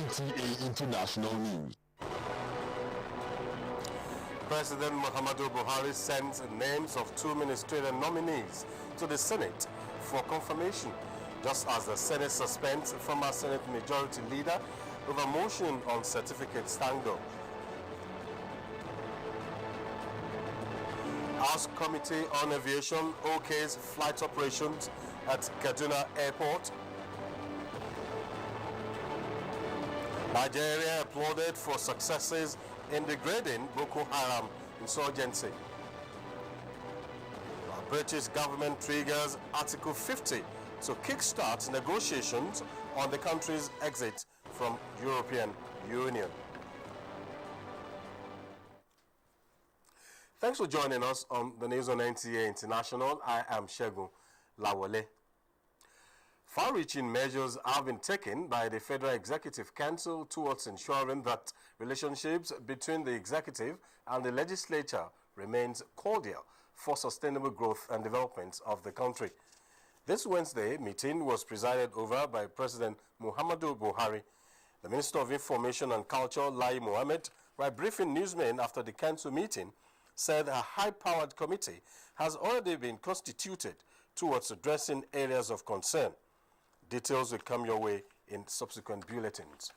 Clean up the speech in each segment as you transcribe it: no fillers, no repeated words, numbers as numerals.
NTA International News. President Muhammadu Buhari sends names of 2 ministerial nominees to the Senate for confirmation, just as the Senate suspends former Senate Majority Leader over motion on certificate stand-up. House Committee on Aviation OK's flight operations at Kaduna Airport. Nigeria applauded for successes in degrading Boko Haram insurgency. The British government triggers Article 50 to kickstart negotiations on the country's exit from European Union. Thanks for joining us on the news on NTA International. I am Shegun Lawale. Far-reaching measures have been taken by the Federal Executive Council towards ensuring that relationships between the executive and the legislature remains cordial for sustainable growth and development of the country. This Wednesday meeting was presided over by President Muhammadu Buhari. The Minister of Information and Culture, Lai Mohammed, while briefing newsmen after the council meeting, said a high-powered committee has already been constituted towards addressing areas of concern. Details will come your way in subsequent bulletins.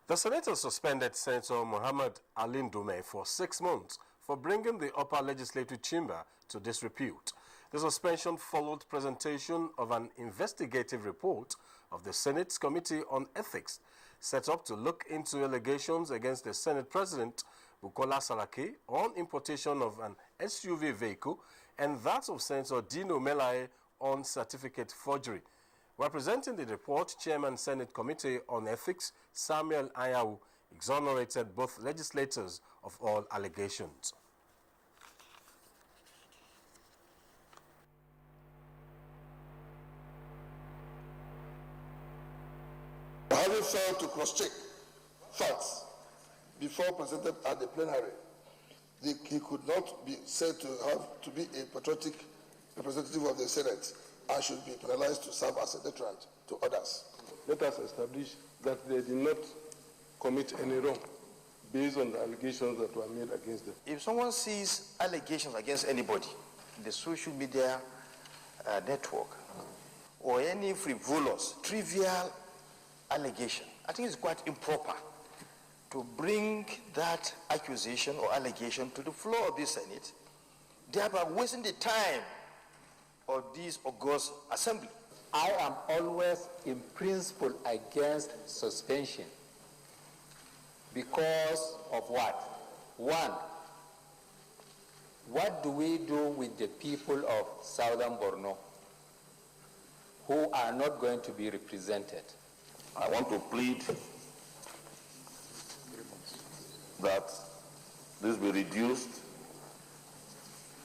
The Senator suspended Senator Muhammad Ali Ndume for 6 months for bringing the upper legislative chamber to disrepute. The suspension followed presentation of an investigative report of the Senate's Committee on Ethics, set up to look into allegations against the Senate President Bukola Saraki on importation of an SUV vehicle and that of Senator Dino Melaye on certificate forgery. While presenting the report, Chairman Senate Committee on Ethics Samuel Ayawu exonerated both legislators of all allegations. Having failed to cross-check facts before presented at the plenary, he could not be said to have to be a patriotic representative of the Senate and should be penalized to serve as a deterrent to others. Let us establish that they did not commit any wrong based on the allegations that were made against them. If someone sees allegations against anybody in the social media network or any frivolous, trivial allegation, I think it's quite improper to bring that accusation or allegation to the floor of the Senate, thereby wasting the time of this august assembly. I am always in principle against suspension because of what? One, what do we do with the people of Southern Borno who are not going to be represented? I want to plead that this be reduced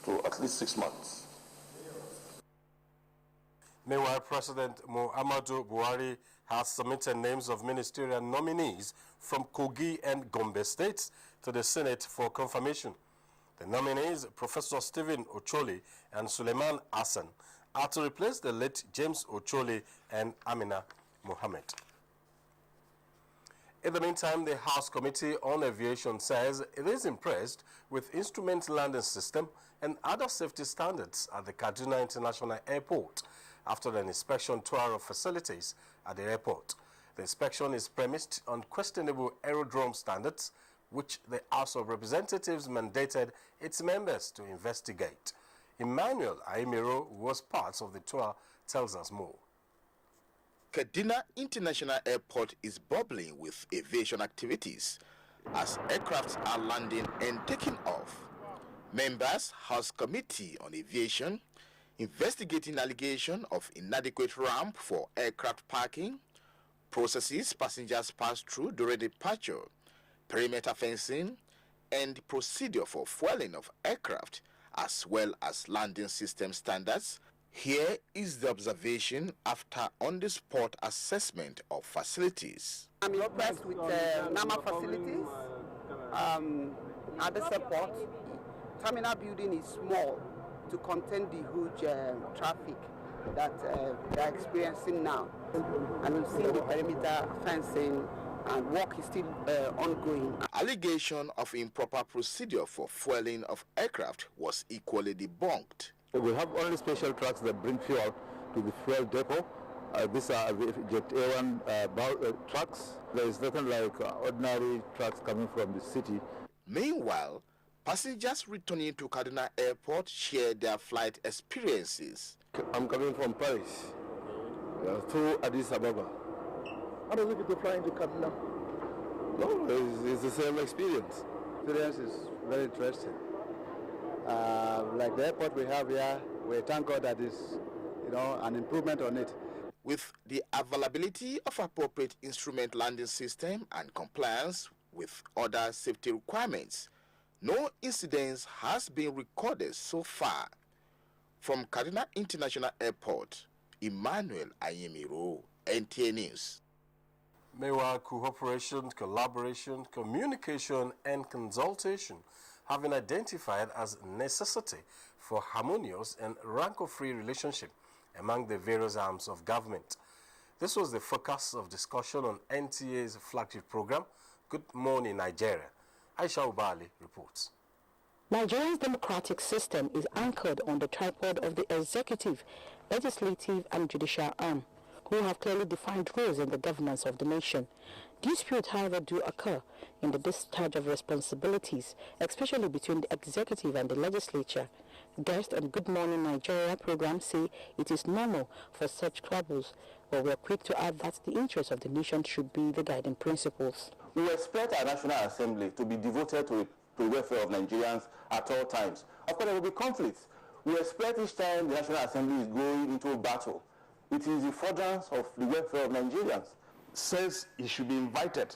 to at least 6 months. Meanwhile, President Muhammadu Buhari has submitted names of ministerial nominees from Kogi and Gombe states to the Senate for confirmation. The nominees, Professor Stephen Ocholi and Suleiman Hassan, are to replace the late James Ocholi and Amina Mohammed. In the meantime, the House Committee on Aviation says it is impressed with instrument landing system and other safety standards at the Kaduna International Airport after an inspection tour of facilities at the airport. The inspection is premised on questionable aerodrome standards, which the House of Representatives mandated its members to investigate. Emmanuel Aimiro, who was part of the tour, tells us more. Kaduna International Airport is bubbling with aviation activities as aircrafts are landing and taking off. Members, House Committee on Aviation, investigating allegation of inadequate ramp for aircraft parking, processes passengers pass through during departure, perimeter fencing, and procedure for fueling of aircraft, as well as landing system standards. Here is the observation after on-the-spot assessment of facilities. I'm impressed with NAMA facilities at this airport. Terminal building is small to contain the huge traffic that they're experiencing now. and we've seen the perimeter fencing, and work is still ongoing. Allegation of improper procedure for fueling of aircraft was equally debunked. We have only special trucks that bring fuel to the fuel depot. These are Jet A1 trucks. There is nothing like ordinary trucks coming from the city. Meanwhile, passengers returning to Kaduna Airport shared their flight experiences. I'm coming from Paris to Addis Ababa. How does it feel to fly into Kaduna? No, it's the same experience. Experience is very interesting. Like the airport we have here, we thank God that is, an improvement on it. With the availability of appropriate instrument landing system and compliance with other safety requirements, no incidents has been recorded so far. From Kaduna International Airport, Emmanuel Ayemiro, NTA News. Meanwhile, cooperation, collaboration, communication, and consultation have been identified as necessity for harmonious and rancor-free relationship among the various arms of government. This was the focus of discussion on NTA's flagship program, Good Morning Nigeria. Aisha Ubali reports. Nigeria's democratic system is anchored on the tripod of the executive, legislative, and judicial arm, who have clearly defined roles in the governance of the nation. Disputes, however, do occur in the discharge of responsibilities, especially between the executive and the legislature. Guests on Good Morning Nigeria program say it is normal for such troubles, but we are quick to add that the interests of the nation should be the guiding principles. We expect our National Assembly to be devoted to the welfare of Nigerians at all times. Of course, there will be conflicts. We expect each time the National Assembly is going into a battle, it is the furtherance of the welfare of Nigerians. Says he should be invited,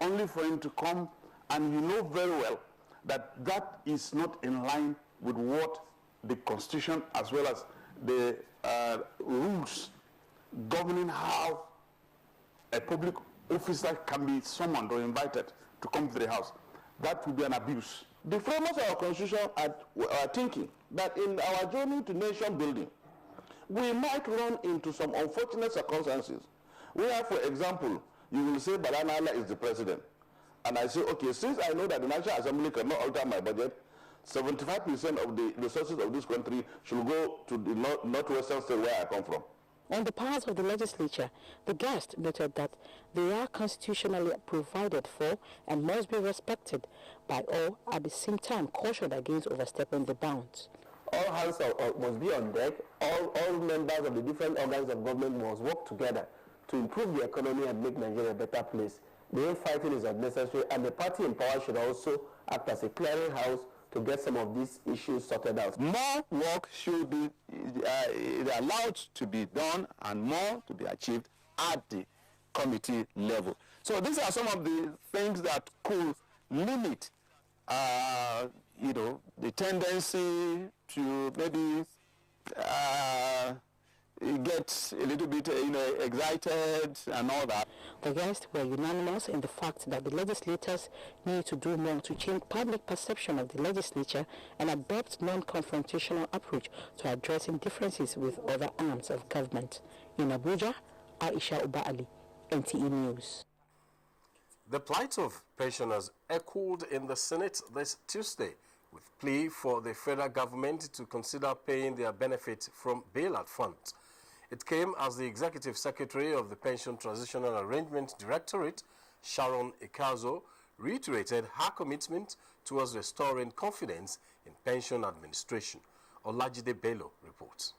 only for him to come, and you know very well that that is not in line with what the Constitution as well as the rules governing how a public officer can be summoned or invited to come to the House. That would be an abuse. The framers of our Constitution are thinking that in our journey to nation building, we might run into some unfortunate circumstances where, for example, you will say Balanala is the president. And I say, okay, since I know that the National Assembly cannot alter my budget, 75% of the resources of this country should go to the northwestern state where I come from. On the part of the legislature, the guest noted that they are constitutionally provided for and must be respected by all, at the same time cautioned against overstepping the bounds. All hands must be on deck. All members of the different organs of government must work together to improve the economy and make Nigeria a better place. The infighting is unnecessary, and the party in power should also act as a clearinghouse to get some of these issues sorted out. More work should be allowed to be done and more to be achieved at the committee level. So these are some of the things that could limit, the tendency to maybe get a little bit, excited and all that. The guests were unanimous in the fact that the legislators need to do more to change public perception of the legislature and adopt non-confrontational approach to addressing differences with other arms of government. In Abuja, Aisha Ubali, NTA News. The plight of pensioners echoed in the Senate this Tuesday with plea for the federal government to consider paying their benefit from bailout funds. It came as the Executive Secretary of the Pension Transitional Arrangement Directorate, Sharon Ikazo, reiterated her commitment towards restoring confidence in pension administration. Olajide Bello reports.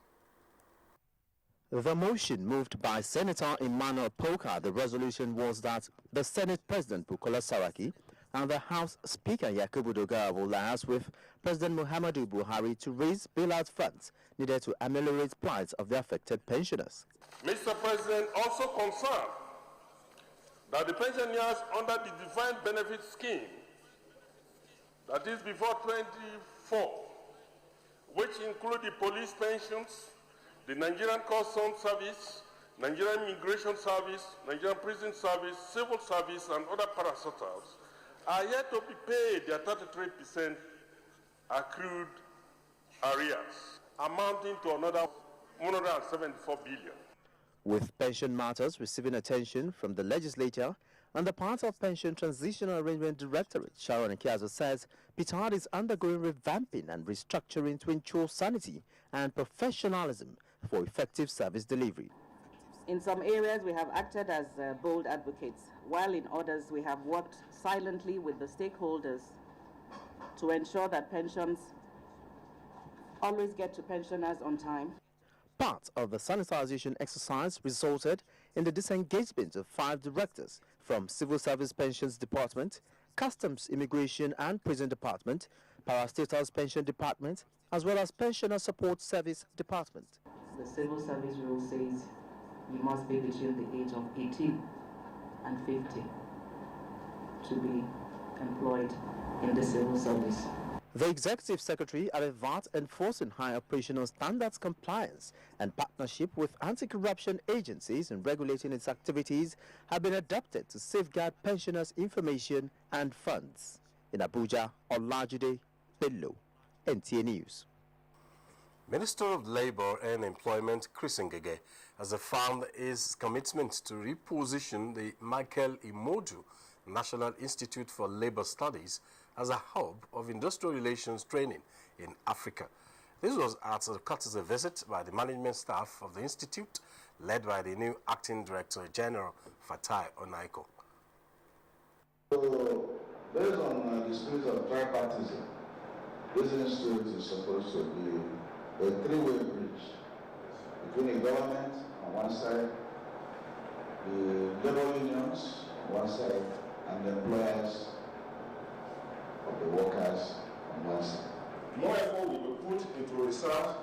The motion moved by Senator Emmanuel Poka, the resolution was that the Senate President Bukola Saraki and the House Speaker Yakubu Dogara will liaise with President Muhammadu Buhari to raise bailout funds needed to ameliorate plight of the affected pensioners. Mr. President also confirmed that the pensioners under the defined benefit scheme, that is before 24, which include the police pensions, the Nigerian Customs Service, Nigerian Immigration Service, Nigerian Prison Service, Civil Service, and other parastatals, are yet to be paid their 33% accrued arrears, amounting to another 174 billion. With pension matters receiving attention from the legislature and the part of Pension Transitional Arrangement Directorate, Sharon Ikiazo says PTAD is undergoing revamping and restructuring to ensure sanity and professionalism for effective service delivery. In some areas, we have acted as bold advocates, while in others, we have worked silently with the stakeholders to ensure that pensions always get to pensioners on time. Part of the sanitization exercise resulted in the disengagement of 5 directors from Civil Service Pensions Department, Customs, Immigration and Prison Department, Parastatus Pension Department, as well as Pensioner Support Service Department. The Civil Service rule says you must be between the age of 18 and 50 to be employed in the civil service. The Executive Secretary added that enforcing high operational standards compliance and partnership with anti-corruption agencies in regulating its activities have been adopted to safeguard pensioners' information and funds. In Abuja, Olajide Bello, NTA News. Minister of Labour and Employment Chris Ngige has affirmed his commitment to reposition the Michael Imodu National Institute for Labour Studies as a hub of industrial relations training in Africa. This was at a courtesy visit by the management staff of the institute, led by the new Acting Director General Fatai Onaiko. So, based on the spirit of tripartism, this institute is supposed to be a three-way bridge between the government on one side, the labor unions on one side, and the employers of the workers on one side. More effort will be put into research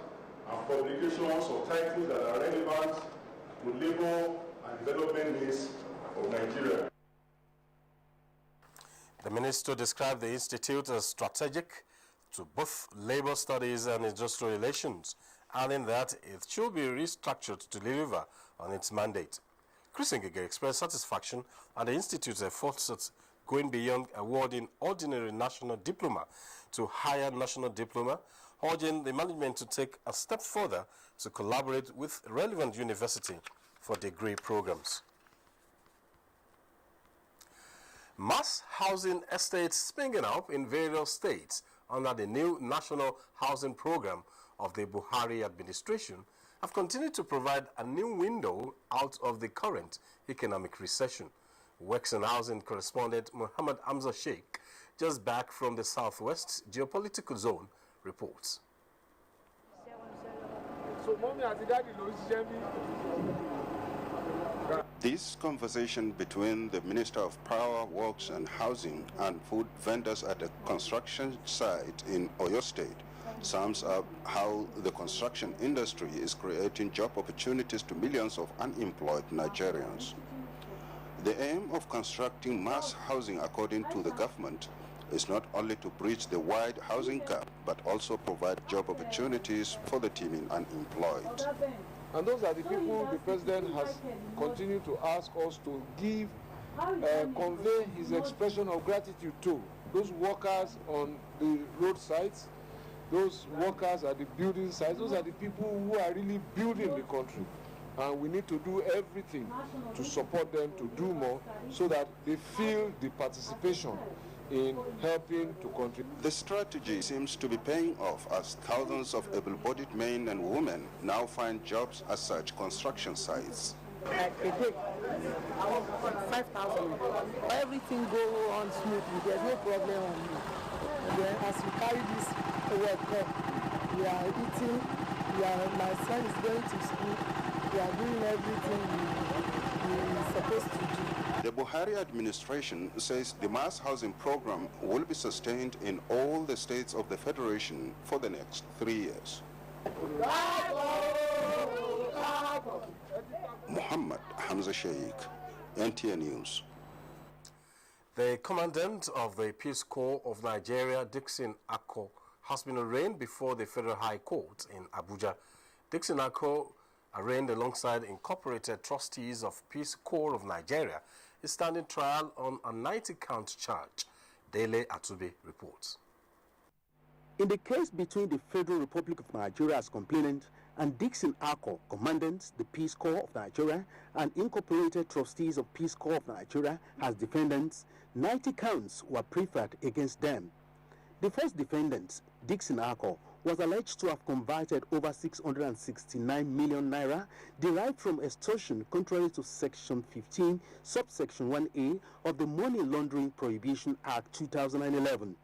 and publications of titles that are relevant to labor and development needs of Nigeria. The minister described the institute as strategic to both labor studies and industrial relations, adding that it should be restructured to deliver on its mandate. Chris Ngige expressed satisfaction at the institute's efforts at going beyond awarding ordinary national diploma to higher national diploma, urging the management to take a step further to collaborate with relevant university for degree programs. Mass housing estates springing up in various states under the new National Housing Program of the Buhari administration have continued to provide a new window out of the current economic recession. Works and Housing correspondent Muhammad Hamza Sheikh, just back from the Southwest Geopolitical Zone, reports. This conversation between the Minister of Power, Works and Housing and food vendors at a construction site in Oyo State sums up how the construction industry is creating job opportunities to millions of unemployed Nigerians. The aim of constructing mass housing, according to the government, is not only to bridge the wide housing gap, but also provide job opportunities for the teeming unemployed. And those are the people the president has continued to ask us to give, convey his expression of gratitude to. Those workers on the roadsides, those workers at the building sites, those are the people who are really building the country. And we need to do everything to support them to do more so that they feel the participation in helping to contribute. The strategy seems to be paying off as thousands of able-bodied men and women now find jobs at such construction sites. Like a day, 5,000. Everything go on smoothly. There's no problem on me. And then as we carry this work up, we are eating. My son is going to school. We are doing everything we're supposed to do. The Buhari administration says the mass housing program will be sustained in all the states of the federation for the next 3 years. Muhammad Hamza Sheikh, NTA News. The commandant of the Peace Corps of Nigeria, Dixon Akko, has been arraigned before the Federal High Court in Abuja. Dixon Akko, arraigned alongside incorporated trustees of Peace Corps of Nigeria, is standing trial on a 90-count charge. Dele Atube reports. In the case between the Federal Republic of Nigeria as complainant and Dixon Arco, Commandant, the Peace Corps of Nigeria, and Incorporated Trustees of Peace Corps of Nigeria as defendants, 90 counts were preferred against them. The first defendant, Dixon Arco, was alleged to have converted over 669 million naira derived from extortion contrary to Section 15, subsection 1A of the Money Laundering Prohibition Act 2011.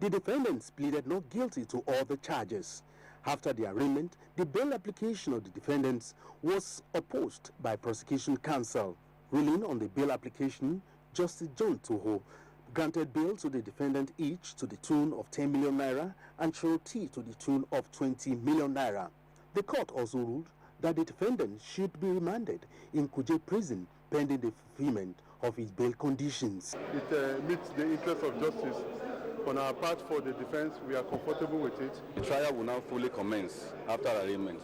The defendants pleaded not guilty to all the charges. After the arraignment, the bail application of the defendants was opposed by prosecution counsel. Ruling on the bail application, Justice John Toho granted bail to the defendant each to the tune of 10 million naira and surety to the tune of 20 million naira. The court also ruled that the defendant should be remanded in Kuje prison pending the fulfillment of his bail conditions. It meets the interest of justice. On our part, for the defense, we are comfortable with it. The trial will now fully commence after arraignment.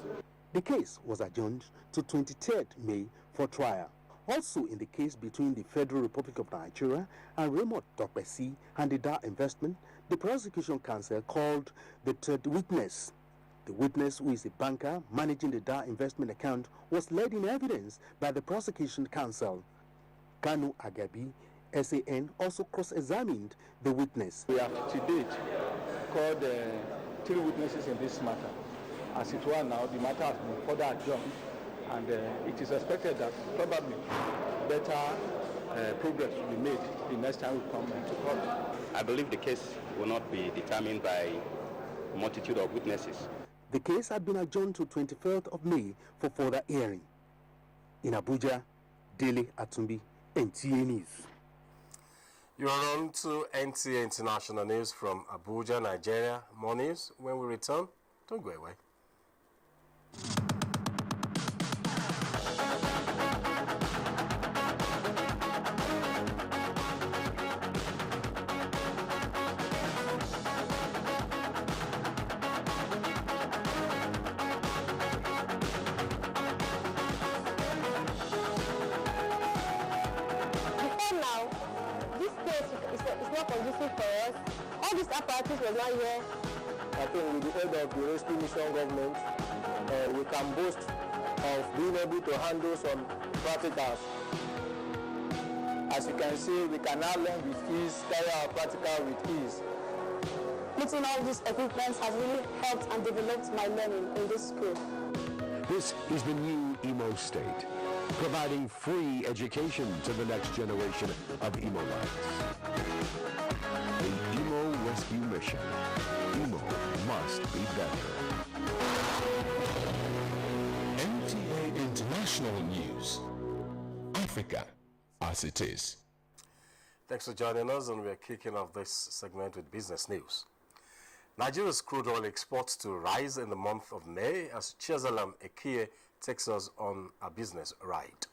The case was adjourned to 23rd May for trial. Also in the case between the Federal Republic of Nigeria and Raymond Topesi and the Dar Investment, the prosecution counsel called the third witness. The witness, who is a banker managing the Dar Investment account, was led in evidence by the prosecution counsel. Kanu Agabi, SAN, also cross-examined the witness. We have to date called 3 witnesses in this matter. As it were now, the matter has been further adjourned, and it is expected that probably better progress will be made the next time we come to court. I believe the case will not be determined by a multitude of witnesses. The case had been adjourned to 23rd of May for further hearing. In Abuja, Dele Atumbi, NTA News. You are on to NTA International News from Abuja, Nigeria. More news when we return. Don't go away. All these apparatus was not here. I think with the aid of the rescue mission government, we can boast of being able to handle some practicals. As you can see, we can now learn with ease, carry our practical with ease. Putting all these equipment has really helped and developed my learning in this school. This is the new Imo State, providing free education to the next generation of Imoites. The Imo Rescue Mission. Imo must be better. NTA International News. Africa as it is. Thanks for joining us, and we're kicking off this segment with business news. Nigeria's crude oil exports to rise in the month of May as Chezalam Ekie takes us on a business ride.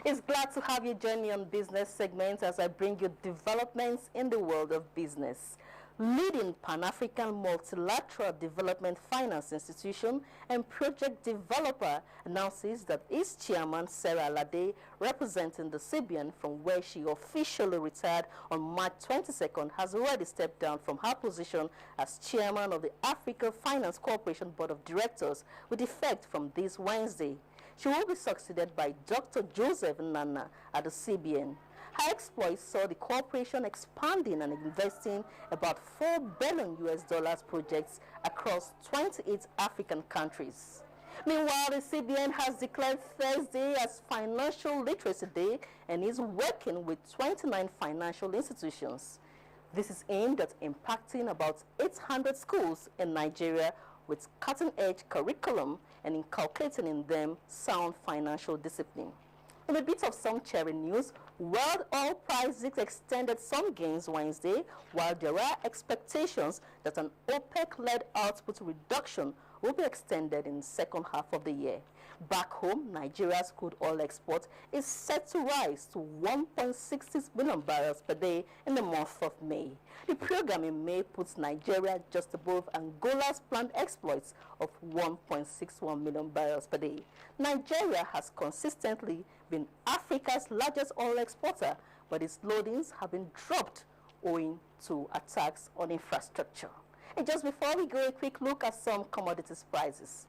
It's glad to have you join me on business segment as I bring you developments in the world of business. Leading Pan-African Multilateral Development Finance Institution and project developer announces that its chairman, Sarah Alade, representing the CBN from where she officially retired on March 22nd, has already stepped down from her position as chairman of the Africa Finance Corporation Board of Directors with effect from this Wednesday. She will be succeeded by Dr. Joseph Nana at the CBN. Her exploits saw the corporation expanding and investing about $4 billion projects across 28 African countries. Meanwhile, the CBN has declared Thursday as Financial Literacy Day and is working with 29 financial institutions. This is aimed at impacting about 800 schools in Nigeria with cutting-edge curriculum and inculcating in them sound financial discipline. In a bit of some cherry news, world oil prices extended some gains Wednesday, while there are expectations that an OPEC-led output reduction will be extended in the second half of the year. Back home, Nigeria's crude oil export is set to rise to 1.66 million barrels per day in the month of May. The program in May puts Nigeria just above Angola's planned exploits of 1.61 million barrels per day. Nigeria has consistently been Africa's largest oil exporter, but its loadings have been dropped owing to attacks on infrastructure. And just before we go, a quick look at some commodities prices.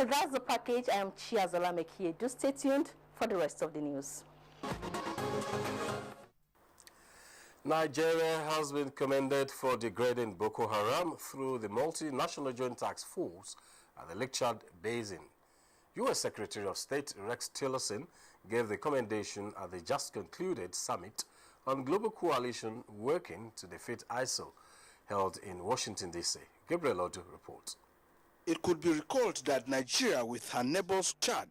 And that's the package. I am Chiazala Mekie. Do stay tuned for the rest of the news. Nigeria has been commended for degrading Boko Haram through the multinational joint task force at the Lake Chad Basin. U.S. Secretary of State Rex Tillerson gave the commendation at the just concluded summit on global coalition working to defeat ISIL held in Washington, D.C. Gabriel Odu reports. It could be recalled that Nigeria, with her neighbors Chad,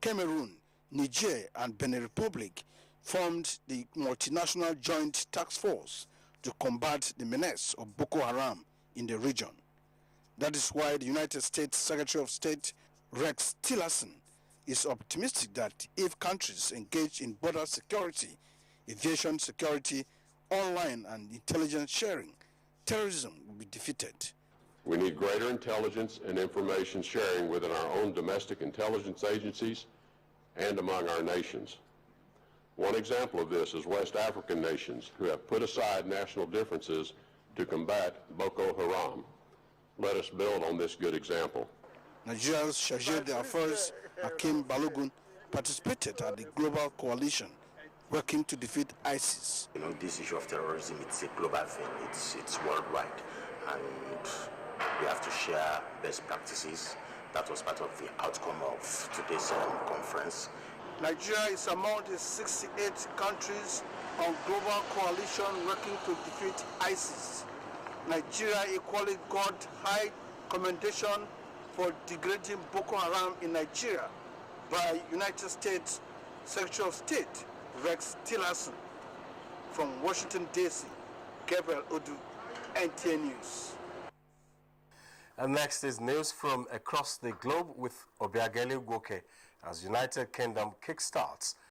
Cameroon, Niger, and Benin Republic, formed the multinational joint task force to combat the menace of Boko Haram in the region. That is why the United States Secretary of State Rex Tillerson is optimistic that if countries engage in border security, aviation security, online and intelligence sharing, terrorism will be defeated. We need greater intelligence and information sharing within our own domestic intelligence agencies and among our nations. One example of this is West African nations who have put aside national differences to combat Boko Haram. Let us build on this good example. Nigeria's Chargé d'Affaires Hakim Balogun participated at the global coalition working to defeat ISIS. You know, this issue of terrorism, it's a global thing, it's worldwide, and we have to share best practices. That was part of the outcome of today's conference. Nigeria is among the 68 countries on global coalition working to defeat ISIS. Nigeria equally got high commendation for degrading Boko Haram in Nigeria by United States Secretary of State Rex Tillerson. From Washington, D.C., Gabriel Odu, NTA News. And next is news from across the globe with Obiageli Gwoke as United Kingdom kickstarts